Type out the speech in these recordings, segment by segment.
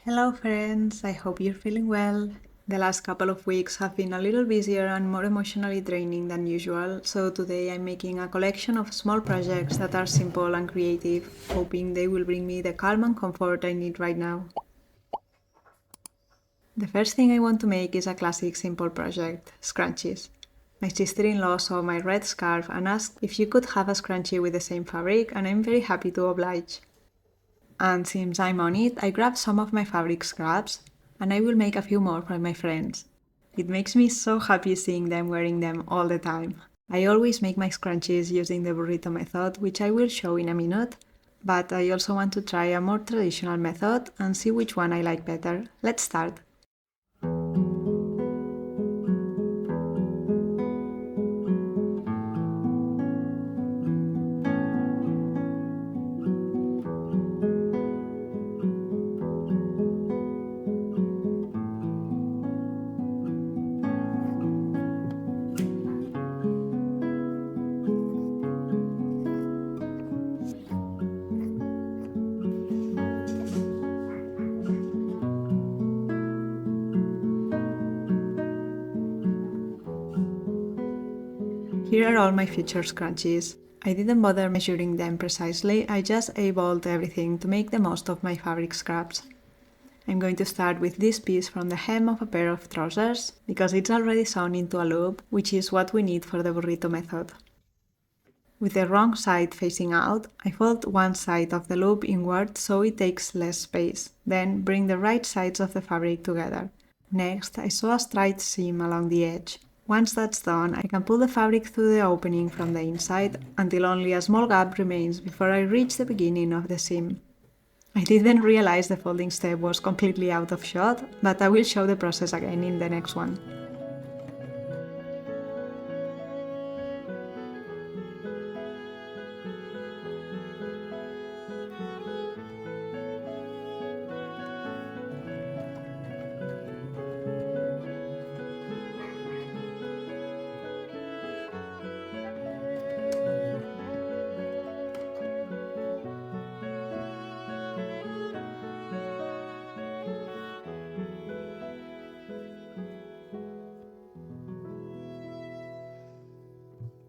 Hello friends, I hope you're feeling well. The last couple of weeks have been a little busier and more emotionally draining than usual, so today I'm making a collection of small projects that are simple and creative, hoping they will bring me the calm and comfort I need right now. The first thing I want to make is a classic simple project, scrunchies. My sister-in-law saw my red scarf and asked if she could have a scrunchie with the same fabric, and I'm very happy to oblige. And since I'm on it, I grabbed some of my fabric scraps, and I will make a few more for my friends. It makes me so happy seeing them wearing them all the time. I always make my scrunchies using the burrito method, which I will show in a minute, but I also want to try a more traditional method and see which one I like better. Let's start! Here are all my future scrunchies. I didn't bother measuring them precisely, I just eyeballed everything to make the most of my fabric scraps. I'm going to start with this piece from the hem of a pair of trousers, because it's already sewn into a loop, which is what we need for the burrito method. With the wrong side facing out, I fold one side of the loop inward so it takes less space, then bring the right sides of the fabric together. Next, I sew a straight seam along the edge. Once that's done, I can pull the fabric through the opening from the inside until only a small gap remains before I reach the beginning of the seam. I didn't realize the folding step was completely out of shot, but I will show the process again in the next one.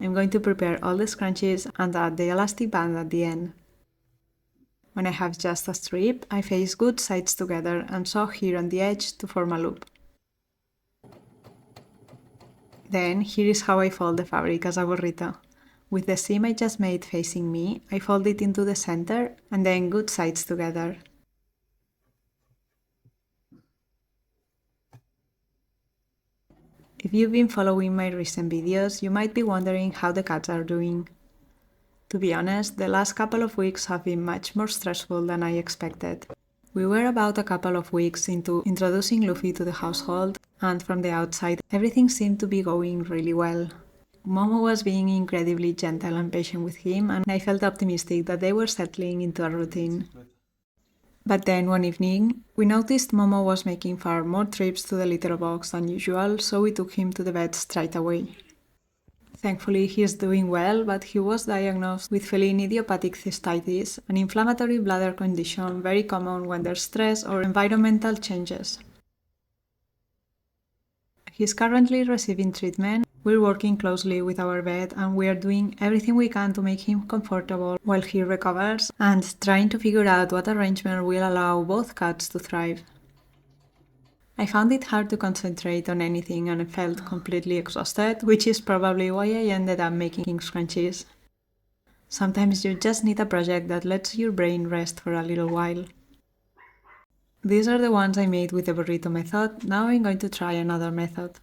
I'm going to prepare all the scrunchies and add the elastic band at the end. When I have just a strip, I face good sides together and sew here on the edge to form a loop. Then, here is how I fold the fabric as a burrito. With the seam I just made facing me, I fold it into the center and then good sides together. If you've been following my recent videos, you might be wondering how the cats are doing. To be honest, the last couple of weeks have been much more stressful than I expected. We were about a couple of weeks into introducing Luffy to the household, and from the outside, everything seemed to be going really well. Momo was being incredibly gentle and patient with him, and I felt optimistic that they were settling into a routine. But then one evening, we noticed Momo was making far more trips to the litter box than usual, so we took him to the vet straight away. Thankfully, he is doing well, but he was diagnosed with feline idiopathic cystitis, an inflammatory bladder condition very common when there's stress or environmental changes. He's currently receiving treatment. We're working closely with our vet and we are doing everything we can to make him comfortable while he recovers and trying to figure out what arrangement will allow both cats to thrive. I found it hard to concentrate on anything and I felt completely exhausted, which is probably why I ended up making scrunchies. Sometimes you just need a project that lets your brain rest for a little while. These are the ones I made with the burrito method. Now I'm going to try another method.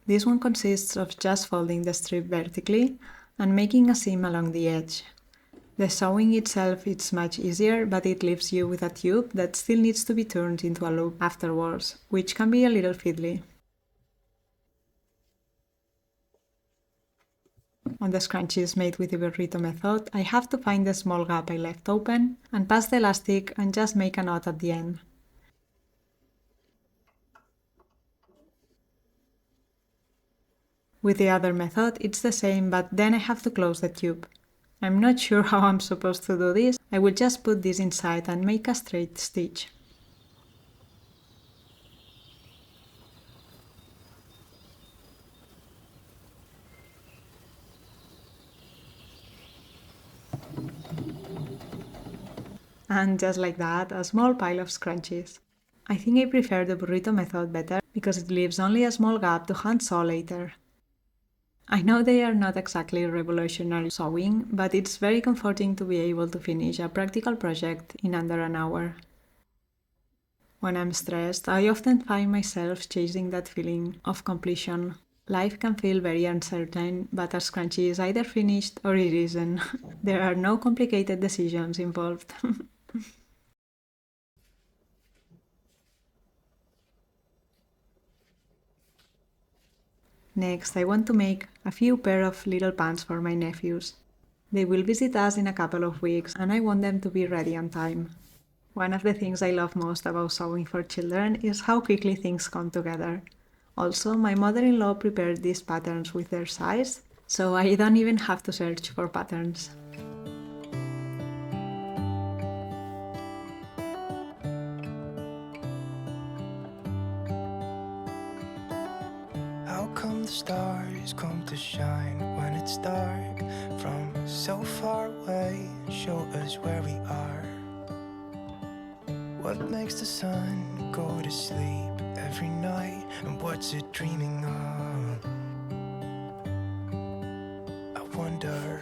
This one consists of just folding the strip vertically and making a seam along the edge. The sewing itself is much easier, but it leaves you with a tube that still needs to be turned into a loop afterwards, which can be a little fiddly. On the scrunchies made with the burrito method, I have to find the small gap I left open and pass the elastic and just make a knot at the end. With the other method, it's the same, but then I have to close the tube. I'm not sure how I'm supposed to do this. I will just put this inside and make a straight stitch. And just like that, a small pile of scrunchies. I think I prefer the burrito method better because it leaves only a small gap to hand sew later. I know they are not exactly revolutionary sewing, but it's very comforting to be able to finish a practical project in under an hour. When I'm stressed, I often find myself chasing that feeling of completion. Life can feel very uncertain, but a scrunchie is either finished or it isn't. There are no complicated decisions involved. Next, I want to make a few pair of little pants for my nephews. They will visit us in a couple of weeks and I want them to be ready on time. One of the things I love most about sewing for children is how quickly things come together. Also, my mother-in-law prepared these patterns with their size, so I don't even have to search for patterns. How come the stars come to shine when it's dark? From so far away, show us where we are. What makes the sun go to sleep every night? And what's it dreaming of? I wonder.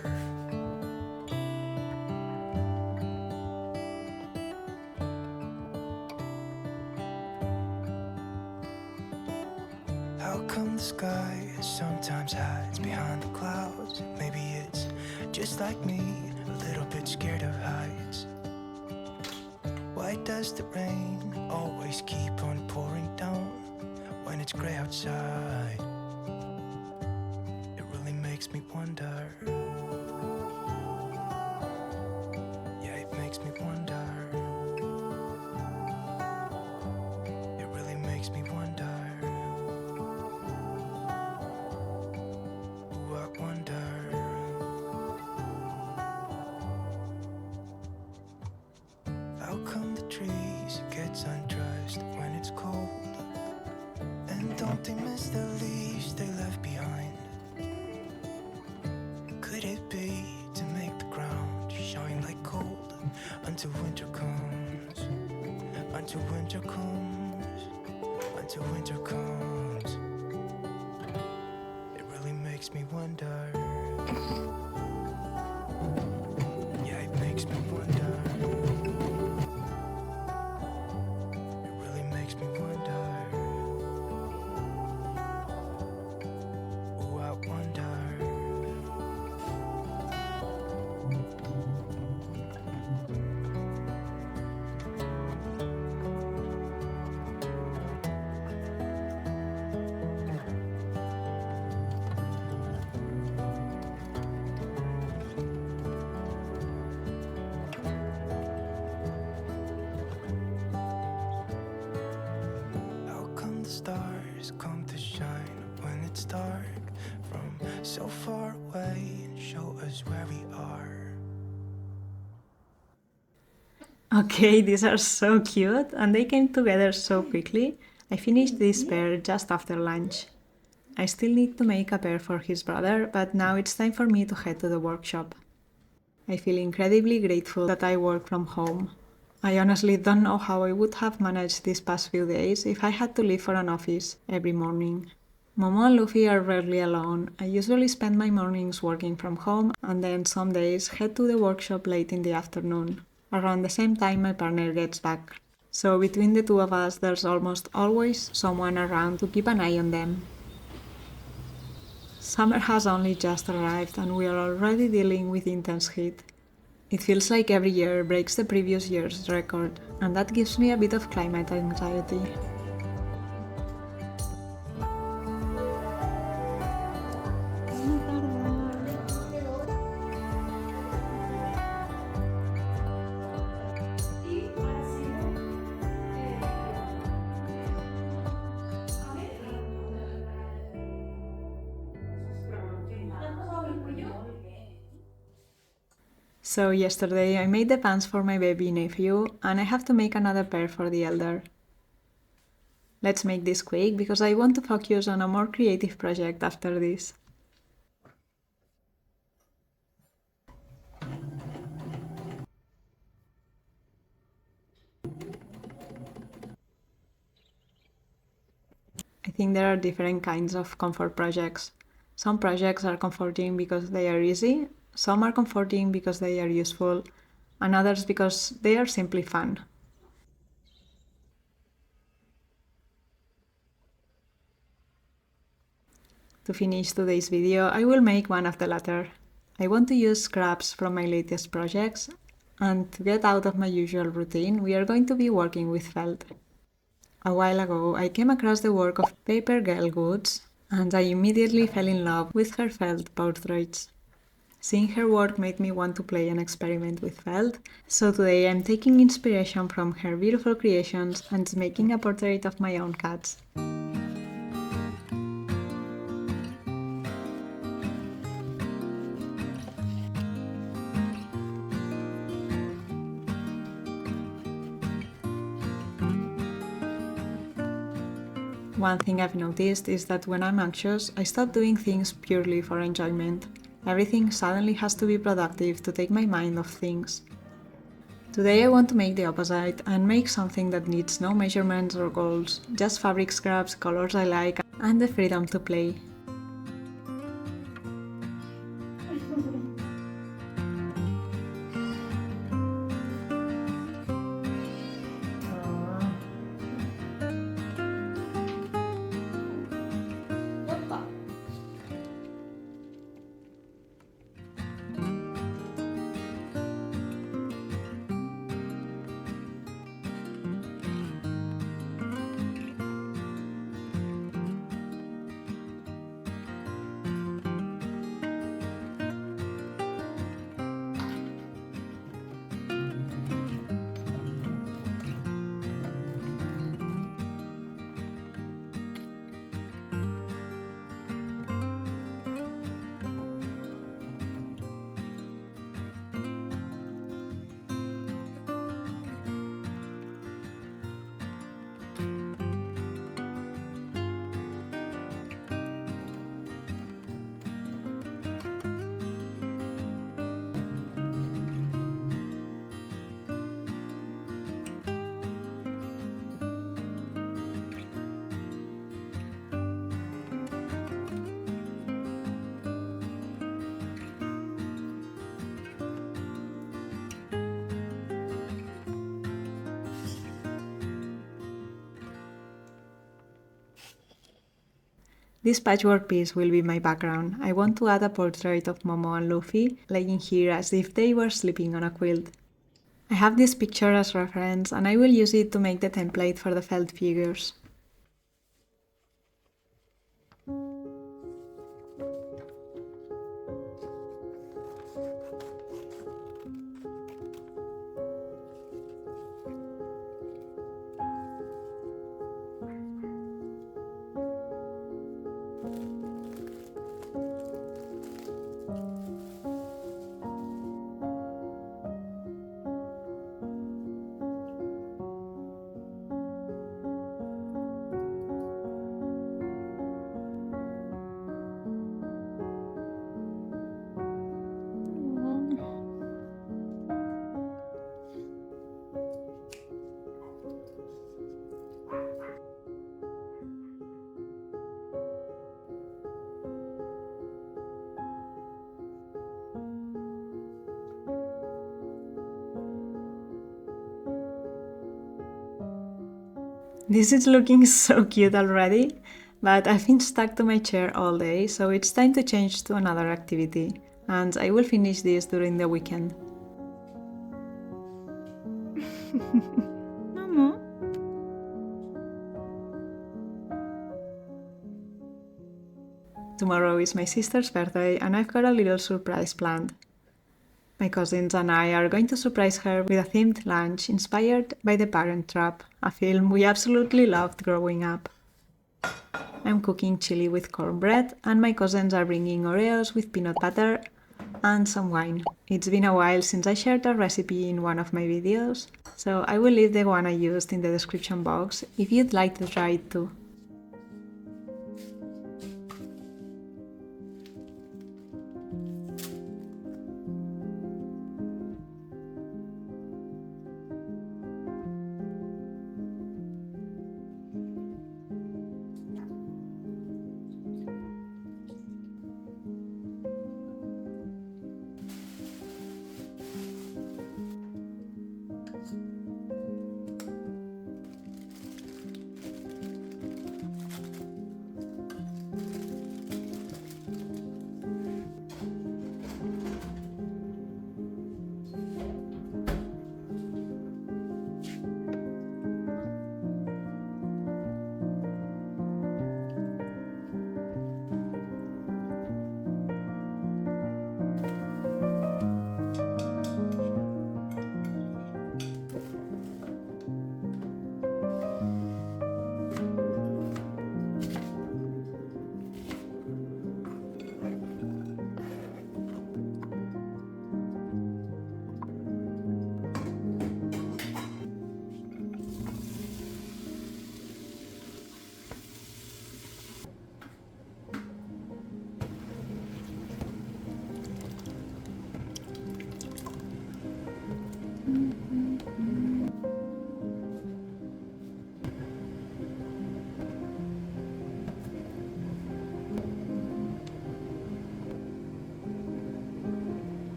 How come the sky sometimes hides behind the clouds? Maybe it's just like me, a little bit scared of heights. Why does the rain always keep on pouring down when it's gray outside? It really makes me wonder. Yeah, it makes me wonder. It really makes me wonder. Ooh, I wonder. How come the trees get undressed when it's cold? And don't they miss the leaves they left behind? Could it be to make the ground shine like gold until winter comes? Until winter comes, until winter comes. It really makes me wonder. Yeah, it makes me wonder. It really makes me wonder. Ooh, I wonder. How come the stars come to shine when it's dark from so far away and show us where we are? Okay, these are so cute and they came together so quickly. I finished this pair just after lunch. I still need to make a pair for his brother, but now it's time for me to head to the workshop. I feel incredibly grateful that I work from home. I honestly don't know how I would have managed these past few days if I had to leave for an office every morning. Momo and Luffy are rarely alone. I usually spend my mornings working from home and then some days head to the workshop late in the afternoon, around the same time my partner gets back. So between the two of us, there's almost always someone around to keep an eye on them. Summer has only just arrived and we are already dealing with intense heat. It feels like every year breaks the previous year's record, and that gives me a bit of climate anxiety. So yesterday I made the pants for my baby nephew and I have to make another pair for the elder. Let's make this quick because I want to focus on a more creative project after this. I think there are different kinds of comfort projects. Some projects are comforting because they are easy, some are comforting because they are useful, and others because they are simply fun. To finish today's video, I will make one of the latter. I want to use scraps from my latest projects, and to get out of my usual routine, we are going to be working with felt. A while ago, I came across the work of Paper Girl Goods, and I immediately fell in love with her felt portraits. Seeing her work made me want to play and experiment with felt, so today I'm taking inspiration from her beautiful creations and making a portrait of my own cats. One thing I've noticed is that when I'm anxious, I stop doing things purely for enjoyment. Everything suddenly has to be productive to take my mind off things. Today I want to make the opposite and make something that needs no measurements or goals, just fabric scraps, colors I like, and the freedom to play. This patchwork piece will be my background. I want to add a portrait of Momo and Luffy laying here as if they were sleeping on a quilt. I have this picture as reference and I will use it to make the template for the felt figures. This is looking so cute already, but I've been stuck to my chair all day, so it's time to change to another activity, and I will finish this during the weekend. Mama. Tomorrow is my sister's birthday and I've got a little surprise planned. My cousins and I are going to surprise her with a themed lunch inspired by The Parent Trap, a film we absolutely loved growing up. I'm cooking chili with cornbread and my cousins are bringing Oreos with peanut butter and some wine. It's been a while since I shared a recipe in one of my videos, so I will leave the one I used in the description box if you'd like to try it too.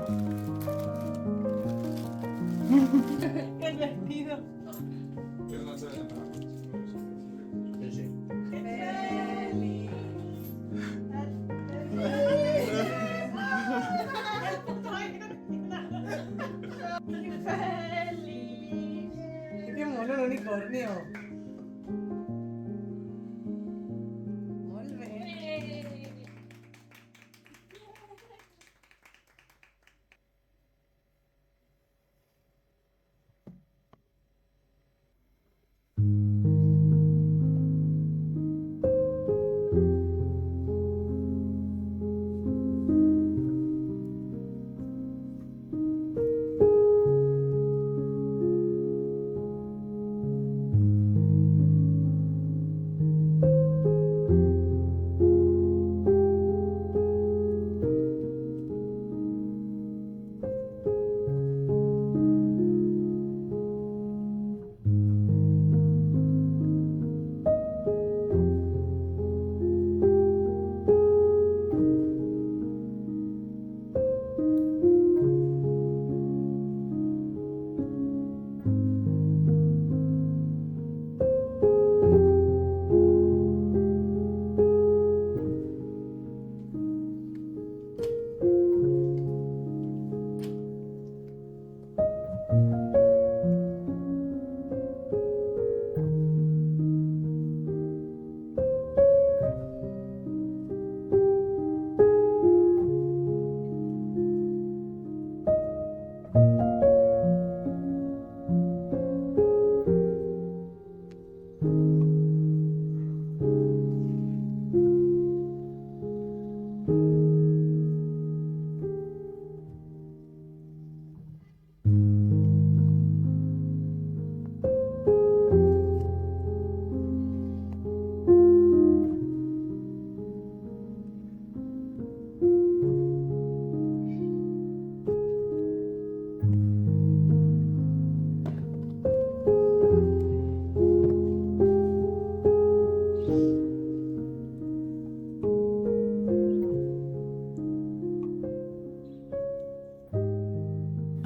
¡Qué divertido! ¡Qué mono el unicornio! Molt bé.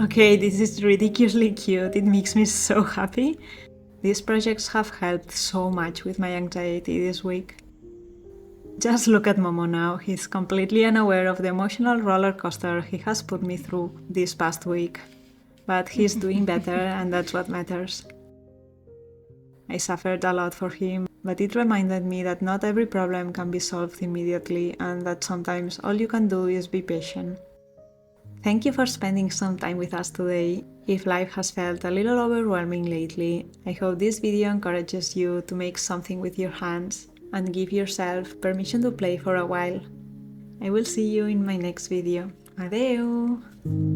Okay, this is ridiculously cute. It makes me so happy. These projects have helped so much with my anxiety this week. Just look at Momo now. He's completely unaware of the emotional roller coaster he has put me through this past week. But he's doing better, and that's what matters. I suffered a lot for him, but it reminded me that not every problem can be solved immediately, and that sometimes all you can do is be patient. Thank you for spending some time with us today. If life has felt a little overwhelming lately, I hope this video encourages you to make something with your hands and give yourself permission to play for a while. I will see you in my next video. Adeu!